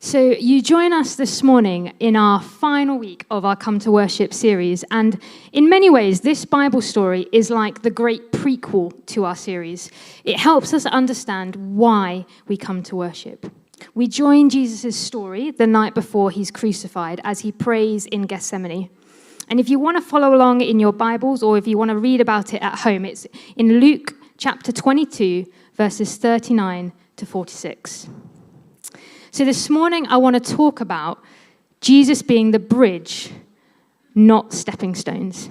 So you join us this morning in our final week of our Come to Worship series, and in many ways, this Bible story is like the great prequel to our series. It helps us understand why we come to worship. We join Jesus' story the night before he's crucified as he prays in Gethsemane. And if you want to follow along in your Bibles, or if you want to read about it at home, it's in Luke chapter 22, verses 39 to 46. So this morning, I want to talk about Jesus being the bridge, not stepping stones.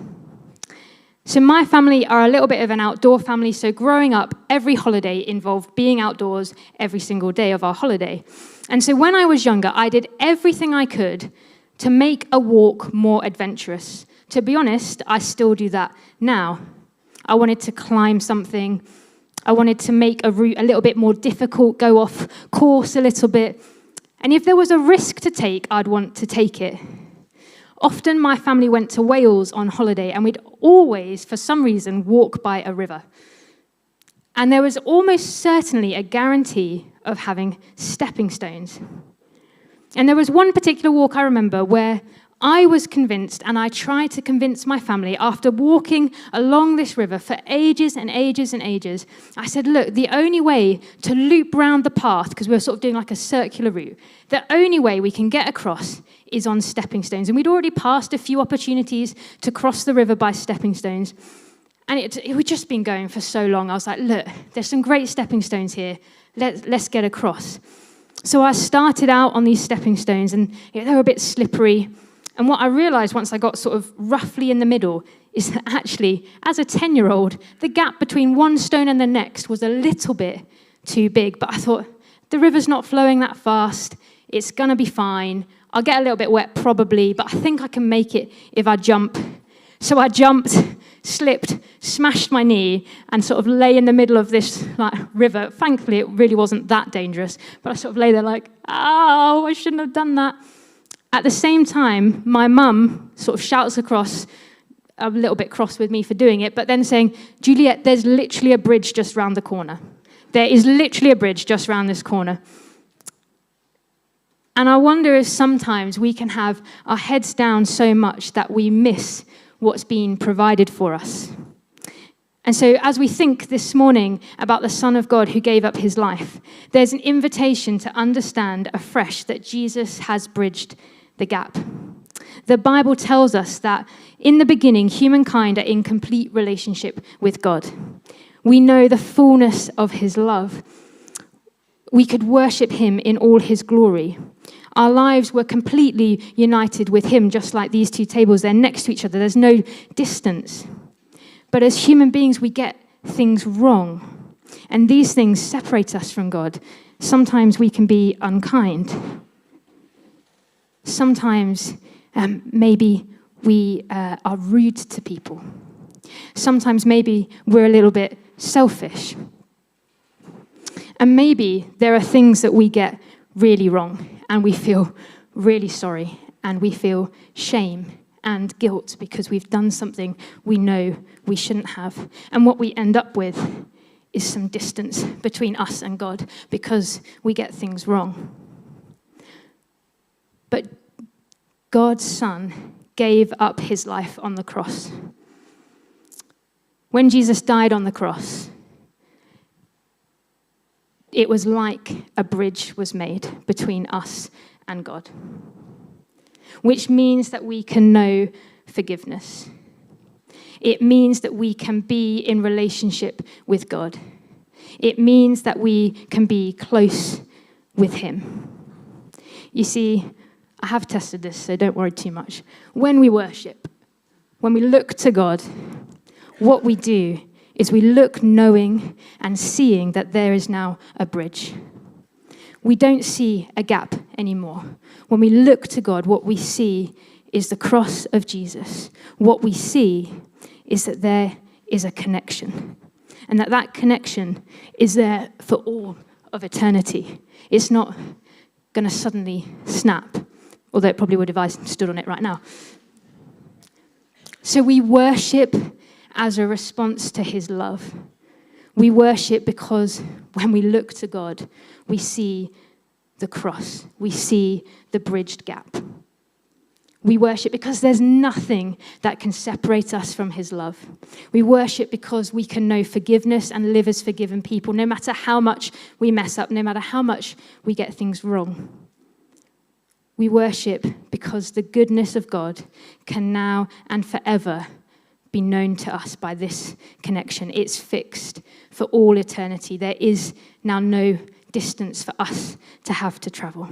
So my family are a little bit of an outdoor family, so growing up, every holiday involved being outdoors every single day of our holiday. And so when I was younger, I did everything I could to make a walk more adventurous. To be honest, I still do that now. I wanted to climb something. I wanted to make a route a little bit more difficult, go off course a little bit. And if there was a risk to take, I'd want to take it. Often my family went to Wales on holiday, and we'd always, for some reason, walk by a river. And there was almost certainly a guarantee of having stepping stones. And there was one particular walk I remember where I was convinced, and I tried to convince my family after walking along this river for ages and ages and ages. I said, look, the only way to loop round the path, because we were sort of doing like a circular route, the only way we can get across is on stepping stones. And we'd already passed a few opportunities to cross the river by stepping stones. And it had just been going for so long. I was like, look, there's some great stepping stones here. Let's get across. So I started out on these stepping stones, and they were a bit slippery. And what I realized once I got sort of roughly in the middle is that actually, as a 10-year-old, the gap between one stone and the next was a little bit too big. But I thought, the river's not flowing that fast. It's going to be fine. I'll get a little bit wet probably, but I think I can make it if I jump. So I jumped, slipped, smashed my knee, and sort of lay in the middle of this river. Thankfully, it really wasn't that dangerous. But I sort of lay there like, oh, I shouldn't have done that. At the same time, my mum sort of shouts across, a little bit cross with me for doing it, but then saying, Juliette, there's literally a bridge just round the corner. There is literally a bridge just round this corner. And I wonder if sometimes we can have our heads down so much that we miss what's been provided for us. And so as we think this morning about the Son of God who gave up his life, there's an invitation to understand afresh that Jesus has bridged the gap. The Bible tells us that in the beginning, humankind are in complete relationship with God. We know the fullness of his love. We could worship him in all his glory. Our lives were completely united with him, just like these two tables. They're next to each other. There's no distance. But as human beings, we get things wrong. And these things separate us from God. Sometimes we can be unkind. Sometimes maybe we are rude to people. Sometimes maybe we're a little bit selfish. And maybe there are things that we get really wrong, and we feel really sorry, and we feel shame and guilt because we've done something we know we shouldn't have. And what we end up with is some distance between us and God because we get things wrong. But God's Son gave up his life on the cross. When Jesus died on the cross, it was like a bridge was made between us and God, which means that we can know forgiveness. It means that we can be in relationship with God. It means that we can be close with him. You see, I have tested this, so don't worry too much. When we worship, when we look to God, what we do is we look knowing and seeing that there is now a bridge. We don't see a gap anymore. When we look to God, what we see is the cross of Jesus. What we see is that there is a connection, and that connection is there for all of eternity. It's not going to suddenly snap, although it probably would if I stood on it right now. So we worship as a response to his love. We worship because when we look to God, we see the cross. We see the bridged gap. We worship because there's nothing that can separate us from his love. We worship because we can know forgiveness and live as forgiven people, no matter how much we mess up, no matter how much we get things wrong. We worship because the goodness of God can now and forever be known to us by this connection. It's fixed for all eternity. There is now no distance for us to have to travel.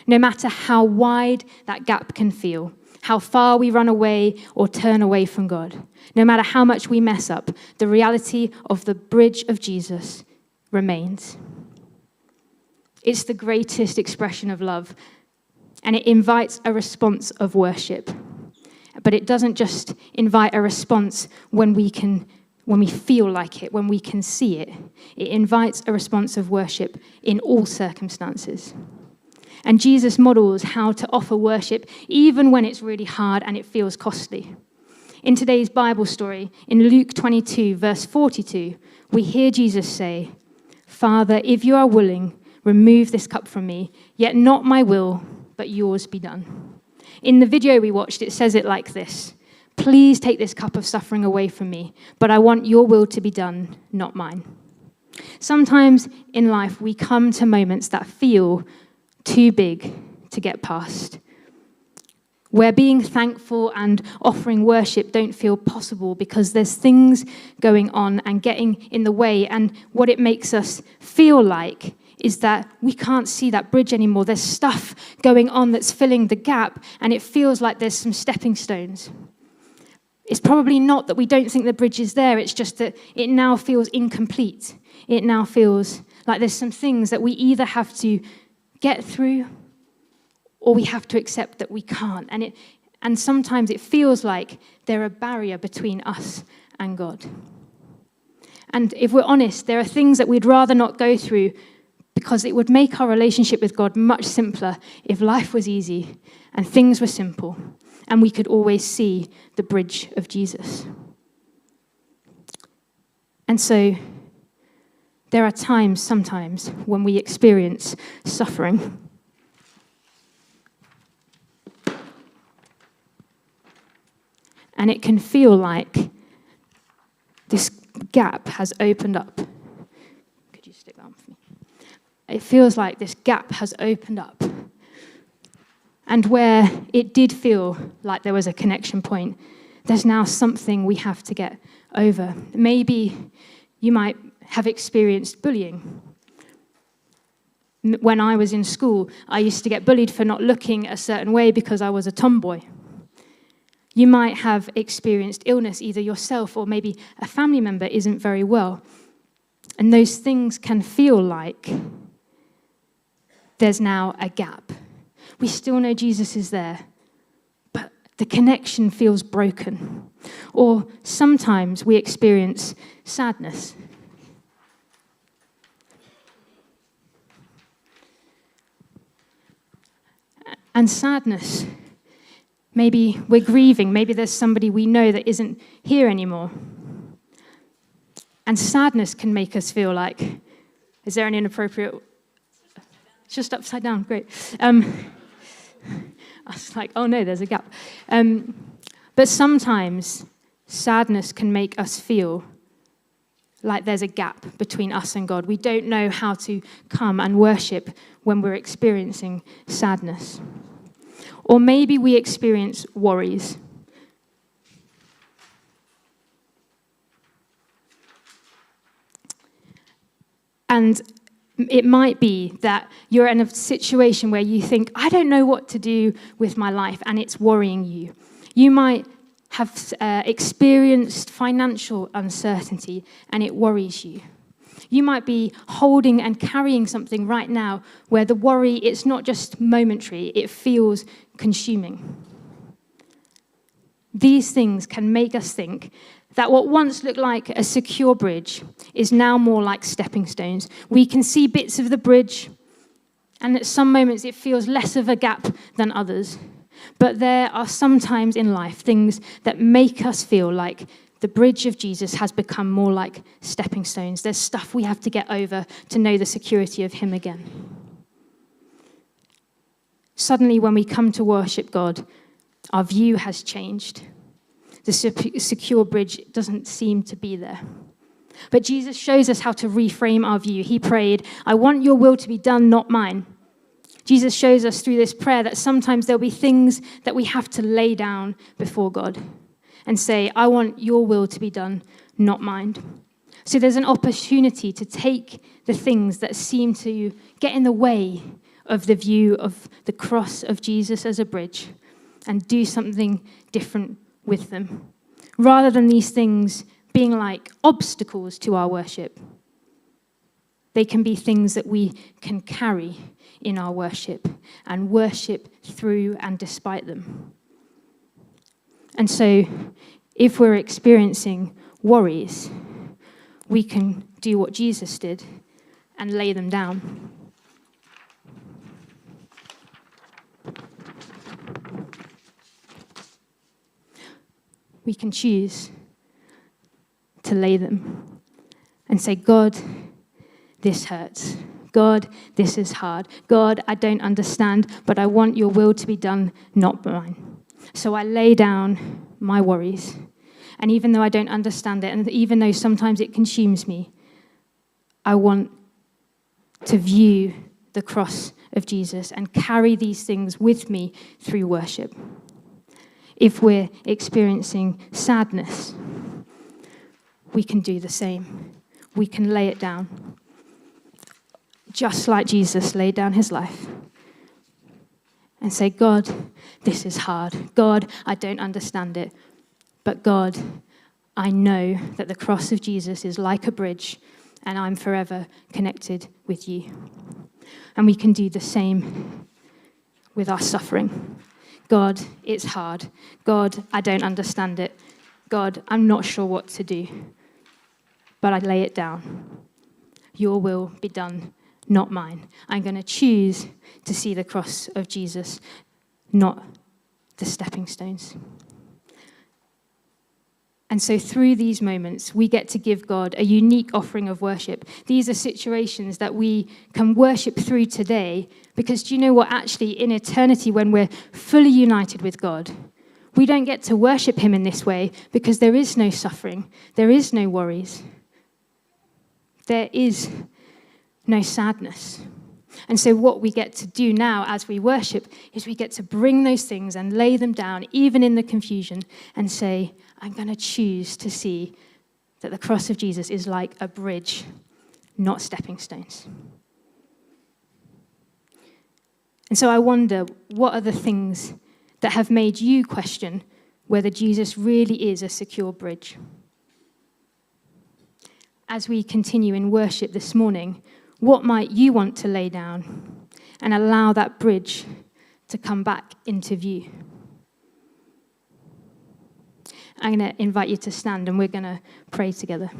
No matter how wide that gap can feel, how far we run away or turn away from God, no matter how much we mess up, the reality of the bridge of Jesus remains. It's the greatest expression of love, and it invites a response of worship. But it doesn't just invite a response when we feel like it, when we can see it. It invites a response of worship in all circumstances. And Jesus models how to offer worship even when it's really hard and it feels costly. In today's Bible story, in Luke 22, verse 42, we hear Jesus say, "Father, if you are willing, remove this cup from me, yet not my will, but yours be done." In the video we watched, it says it like this: "Please take this cup of suffering away from me, but I want your will to be done, not mine." Sometimes in life, we come to moments that feel too big to get past, where being thankful and offering worship don't feel possible because there's things going on and getting in the way, and what it makes us feel like is that we can't see that bridge anymore. There's stuff going on that's filling the gap, and it feels like there's some stepping stones. It's probably not that we don't think the bridge is there, it's just that it now feels incomplete. It now feels like there's some things that we either have to get through, or we have to accept that we can't. And sometimes it feels like they're a barrier between us and God. And if we're honest, there are things that we'd rather not go through because it would make our relationship with God much simpler if life was easy and things were simple and we could always see the bridge of Jesus. And so there are sometimes, when we experience suffering. And it can feel like this gap has opened up. Could you stick that on for me? It feels like this gap has opened up. And where it did feel like there was a connection point, there's now something we have to get over. Maybe you might have experienced bullying. When I was in school, I used to get bullied for not looking a certain way because I was a tomboy. You might have experienced illness, either yourself or maybe a family member isn't very well. And those things can feel like there's now a gap. We still know Jesus is there, but the connection feels broken. Or sometimes we experience sadness. And sadness, maybe we're grieving, maybe there's somebody we know that isn't here anymore. And sadness can make us feel like, is there an inappropriate, it's just upside down, great. I was like, oh no, there's a gap. But sometimes sadness can make us feel like there's a gap between us and God. We don't know how to come and worship when we're experiencing sadness. Or maybe we experience worries. And it might be that you're in a situation where you think, I don't know what to do with my life, and it's worrying you. You might have experienced financial uncertainty, and it worries you. You might be holding and carrying something right now where the worry, it's not just momentary, it feels consuming. These things can make us think that what once looked like a secure bridge is now more like stepping stones. We can see bits of the bridge, and at some moments it feels less of a gap than others. But there are sometimes in life things that make us feel like the bridge of Jesus has become more like stepping stones. There's stuff we have to get over to know the security of him again. Suddenly, when we come to worship God, our view has changed. The secure bridge doesn't seem to be there. But Jesus shows us how to reframe our view. He prayed, "I want your will to be done, not mine." Jesus shows us through this prayer that sometimes there'll be things that we have to lay down before God and say, "I want your will to be done, not mine." So there's an opportunity to take the things that seem to get in the way of the view of the cross of Jesus as a bridge and do something different with them, rather than these things being like obstacles to our worship. They can be things that we can carry in our worship and worship through and despite them. And so, if we're experiencing worries, we can do what Jesus did and lay them down. We can choose to lay them and say, "God, this hurts. God, this is hard. God, I don't understand, but I want your will to be done, not mine." So I lay down my worries. And even though I don't understand it, and even though sometimes it consumes me, I want to view the cross of Jesus and carry these things with me through worship. If we're experiencing sadness, we can do the same. We can lay it down, just like Jesus laid down his life, and say, "God, this is hard. God, I don't understand it. But God, I know that the cross of Jesus is like a bridge, and I'm forever connected with you." And we can do the same with our suffering. "God, it's hard. God, I don't understand it. God, I'm not sure what to do. But I lay it down. Your will be done, not mine." I'm going to choose to see the cross of Jesus, not the stepping stones. And so through these moments, we get to give God a unique offering of worship. These are situations that we can worship through today, because do you know what? Actually, in eternity, when we're fully united with God, we don't get to worship him in this way, because there is no suffering. There is no worries. There is no sadness. And so what we get to do now as we worship is we get to bring those things and lay them down, even in the confusion, and say, "I'm going to choose to see that the cross of Jesus is like a bridge, not stepping stones." And so I wonder, what are the things that have made you question whether Jesus really is a secure bridge? As we continue in worship this morning, what might you want to lay down and allow that bridge to come back into view? I'm going to invite you to stand, and we're going to pray together.